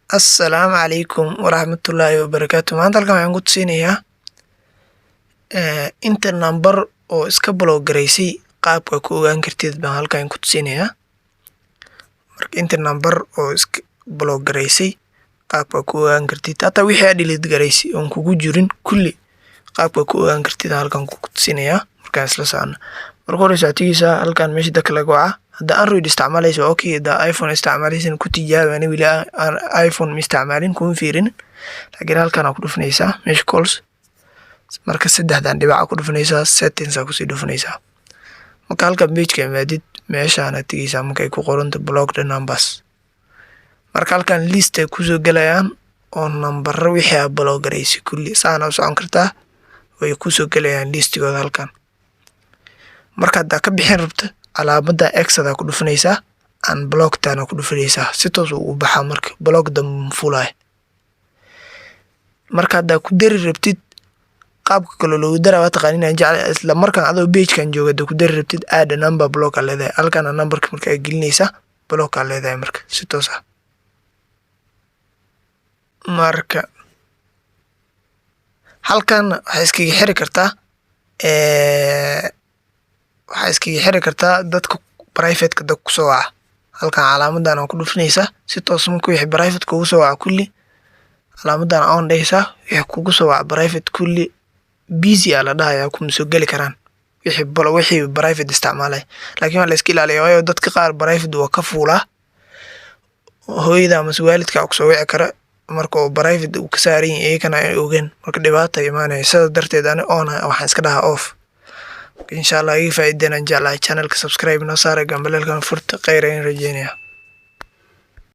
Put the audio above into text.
Assalaamu calaykum waraxmatullaahi wabarakaatu. Maanta halkan waxaan ku tusinayaa inta nambar oo iska block garaysay qaabka ku ogaan kartid baan halkan ku tusinayaa. Marka inta nambar oo iska block garaysay qaabka ku ogaan kartid hata wixii aad delete garaysay oo kugu jirin kulli qaabka ku ogaan kartid halkan ku tusinayaa. Marka isla socona marka hore saatigiisa halkan meesha dadka lagu waca hadda Android isticmaalayso okay hadda iPhone isticmaalayso ku tijaabani wili iPhone ma isticmaalin kuma fiirin laakiin halkan ku dhufanaysaa meesha calls marka saddexdan dhibac ku dhufanaysaa settings ku sii dhufanaysaa marka halkan page-ka imaadid meeshaan tigisa markay ku qoranta block the numbers marka halkan list ay ku soo galayaan oo number wixii block garaysay kulli saana u socon kartaa way ku soo galayaan listigooda halkan marka hadda ka bixin rabto calaamada X ku dhufanaysaa aan block tana ku dhufanaysaa si toos u baxa marka block dam fulay marka hadda ku dari rabtid qaabka kale loo daraa taqaaniin jecel isla markaan adoo page kan jooga ku dari rabtid add a number block leedahay halkan numberka marka ay gelinaysaa block leedahay marka si toos ah marka halkan waxay iskaga xiri kartaa waxay iskaga xiri kartaa dadka private-ka dad ku soo waca halkan calaamadan ku dhufanaysaa si toos markuu wixii private kugu soo waca kulli calaamadan on dhaysaa wixii kugu soo waca private kulli busy la dhahayaa kuma soo gali karaan wixii private isticmaalay laakiin waa la iska ilaaliyaa waayo dadka qaar private waa ka fuulaa hooyada ama waalidka ku soo wici kara marka private uu ka saaran yahay kana ay ogaan marka dhibaato imaanaysa darteed aan on waxaan iska dhahaa off insha Allah ay faa'iideyna jeclaa channel ka subscribe noo saara gambalelkan furta khayr in rajeynaya